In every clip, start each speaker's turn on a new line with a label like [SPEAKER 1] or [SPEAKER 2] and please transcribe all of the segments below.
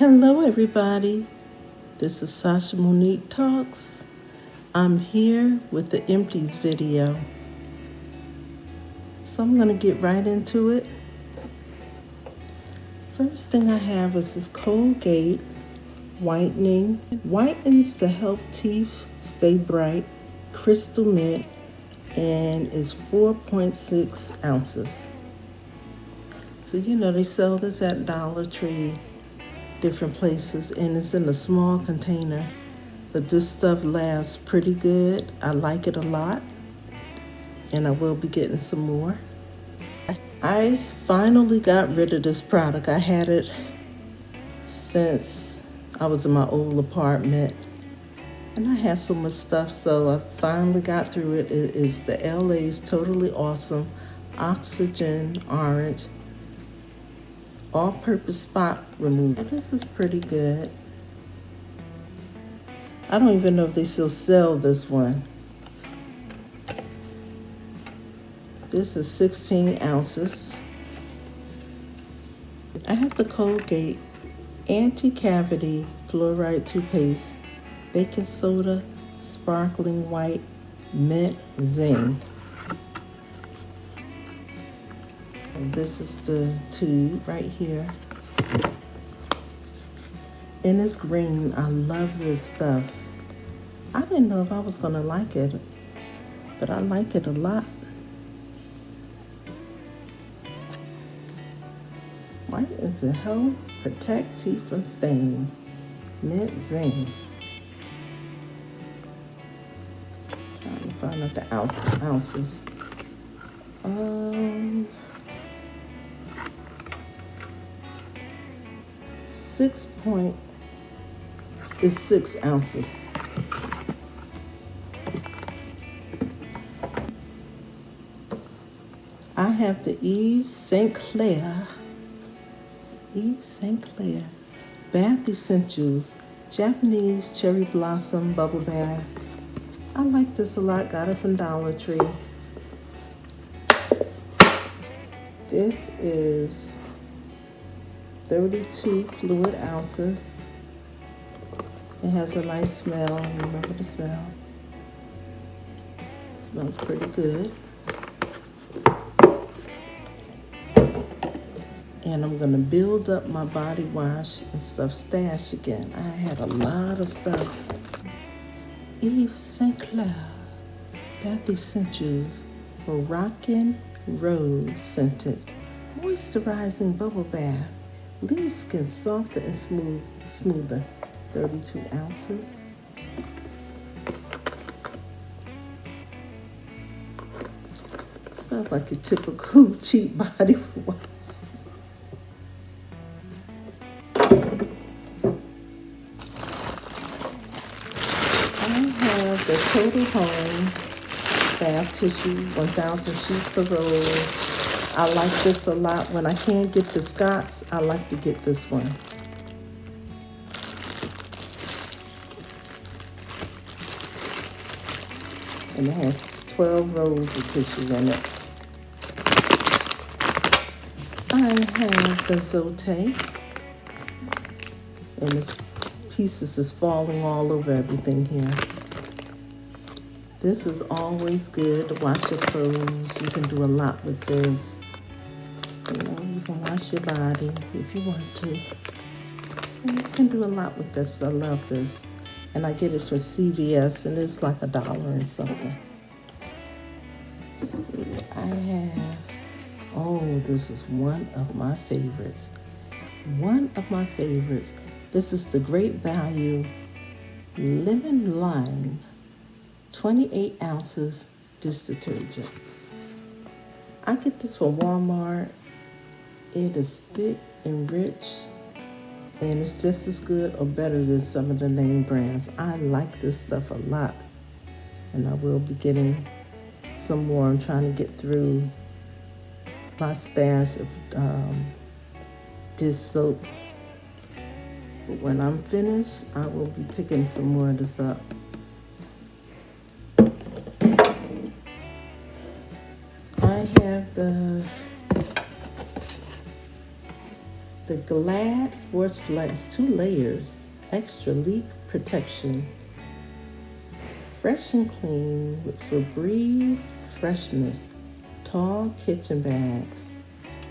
[SPEAKER 1] Hello everybody, this is Sashamoniquetalks. I'm here with the Empties video. So I'm going to get right into it. First thing I have is this Colgate whitening. Whitens to help teeth stay bright, crystal mint, and is 4.6 ounces. So they sell this at Dollar Tree, different places, and it's in a small container, but this stuff lasts pretty good. I like it a lot, and I will be getting some more. I finally got rid of this product. I had it since I was in my old apartment, and I had so much stuff, so I finally got through it. It is the LA's Totally Awesome Oxygen Orange all-purpose spot remover. This is pretty good. I don't even know if they still sell this one. This is 16 ounces. I have the Colgate Anti-Cavity Fluoride Toothpaste, Baking Soda, Sparkling White, Mint Zing. This is the tube right here. And it's green. I love this stuff. I didn't know if I was going to like it, but I like it a lot. White is a help protect teeth from stains. Mint Zing. Trying to find out the ounces. 6 ounces. I have the Yves St. Clair Bath Essentials Japanese Cherry Blossom Bubble Bath. I like this a lot. Got it from Dollar Tree. This is 32 fluid ounces. It has a nice smell. Remember the smell? It smells pretty good. And I'm gonna build up my body wash and stuff stash again. I had a lot of stuff. Yves St. Clair Bath Essentials Moroccan Rose Scented Moisturizing Bubble Bath. Leaves skin softer and smoother. 32 ounces. Smells like a typical cheap body wash. I have the Total Home Bath Tissue 1000 sheets per roll. I like this a lot. When I can't get the Scots, I like to get this one. And it has 12 rolls of tissue in it. I have the Zote. And this pieces is falling all over everything here. This is always good to wash your clothes. You can do a lot with this. You can wash your body if you want to. And you can do a lot with this. I love this. And I get it from CVS, and it's like $1 and something. See, I have, this is one of my favorites. This is the Great Value Lemon Lime 28 ounces dish detergent. I get this from Walmart. It is thick and rich, and it's just as good or better than some of the name brands. I like this stuff a lot, and I will be getting some more. I'm trying to get through my stash of dish soap. But when I'm finished, I will be picking some more of this up. I have the The Glad Force Flex 2 layers, extra leak protection. Fresh and clean with Febreze freshness. Tall kitchen bags.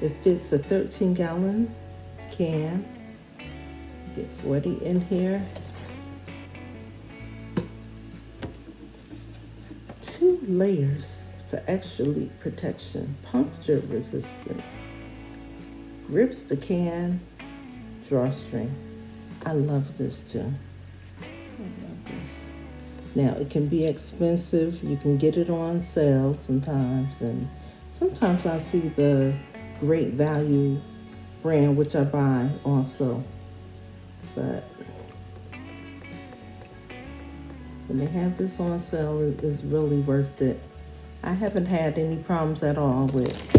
[SPEAKER 1] It fits a 13-gallon can. Get 40 in here. 2 layers for extra leak protection. Puncture resistant. Grips the can. Drawstring. I love this too. I love this. Now it can be expensive. You can get it on sale sometimes, and sometimes I see the Great Value brand, which I buy also. But when they have this on sale, it's really worth it. I haven't had any problems at all with,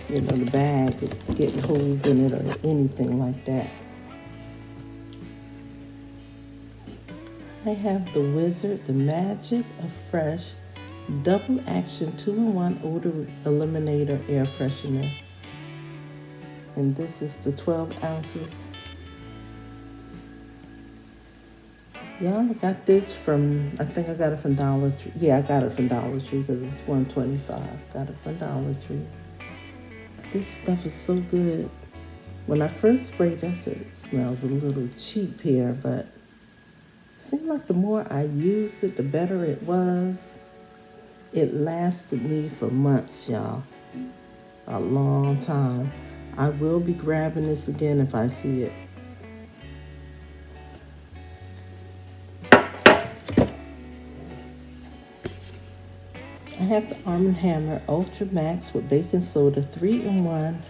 [SPEAKER 1] the bag getting holes in it or anything like that. I have the Wizard, the Magic of Fresh Double Action 2-in-1 Odor Eliminator Air Freshener. And this is the 12 ounces. Y'all, I got this from, I think I got it from Dollar Tree. Yeah, I got it from Dollar Tree because it's $1.25. Got it from Dollar Tree. This stuff is so good. When I first sprayed it, I said it smells a little cheap here, but it seemed like the more I used it, the better it was. It lasted me for months, y'all. A long time. I will be grabbing this again if I see it. I have the Arm & Hammer Ultra Max with baking soda 3-in-1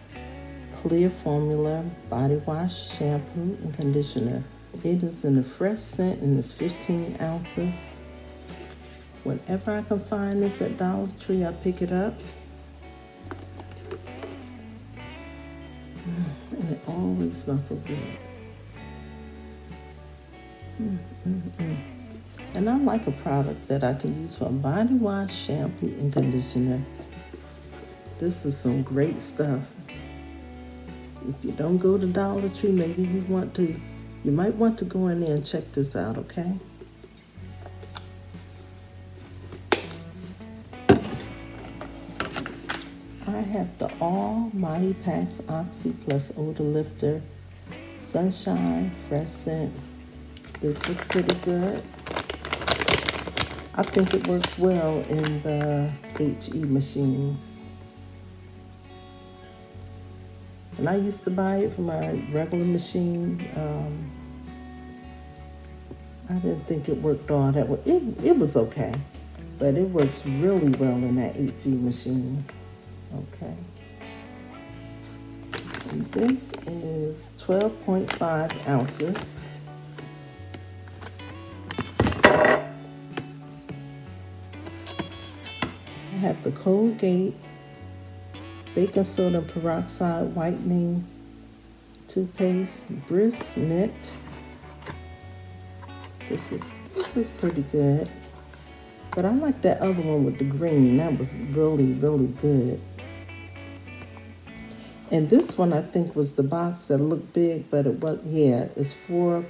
[SPEAKER 1] clear formula body wash, shampoo, and conditioner. It is in a fresh scent and it's 15 ounces. Whenever I can find this at Dollar Tree, I pick it up. And it always smells so good. And I like a product that I can use for body wash, shampoo, and conditioner. This is some great stuff. If you don't go to Dollar Tree, maybe you might want to go in there and check this out, okay? I have the All Mighty Packs Oxy Plus Odor Lifter Sunshine Fresh Scent. This was pretty good. I think it works well in the HE machines. And I used to buy it for my regular machine. I didn't think it worked all that well. It was okay, but it works really well in that HE machine. Okay. And this is 12.5 ounces. I have the Colgate Baking Soda Peroxide Whitening Toothpaste Brisk Mint. This is pretty good. But I like that other one with the green. That was really, really good. And this one I think was the box that looked big, but it was, yeah, it's 4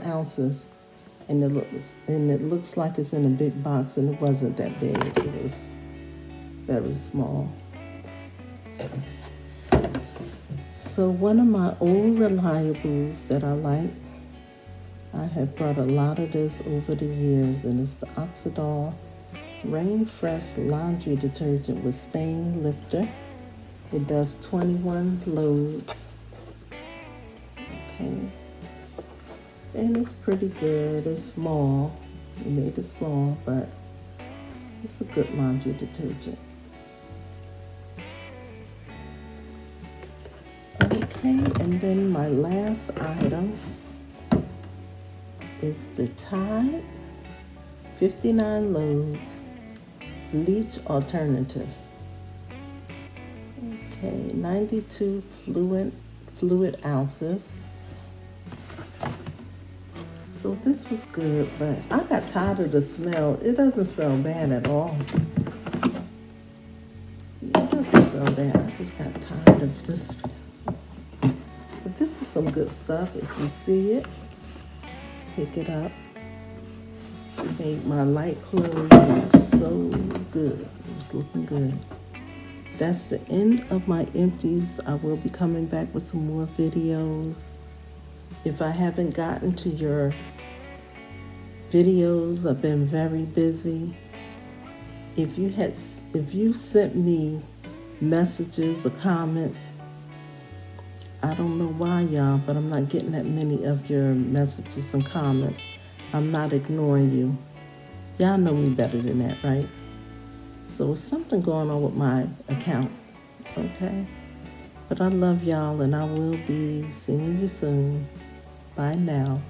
[SPEAKER 1] ounces. And it looks like it's in a big box, and it wasn't that big. It was very small. So one of my old reliables that I like, I have brought a lot of this over the years, and it's the Oxidol Rain Fresh Laundry Detergent with Stain Lifter. It does 21 loads. Okay. And it's pretty good. It's small. We made it small, but it's a good laundry detergent. Okay, and then my last item is the Tide 59 loads bleach alternative. Okay, 92 fluid ounces. So this was good, but I got tired of the smell. It doesn't smell bad at all. It doesn't smell bad. I just got tired of this smell. this is some good stuff. If you see it, pick it up. It made my light clothes look so good. It was looking good. That's the end of my empties. I will be coming back with some more videos. If I haven't gotten to your videos, I've been very busy. If you sent me messages or comments, I don't know why, y'all, but I'm not getting that many of your messages and comments. I'm not ignoring you. Y'all know me better than that, right? So it's something going on with my account, okay? But I love y'all, and I will be seeing you soon. Bye now.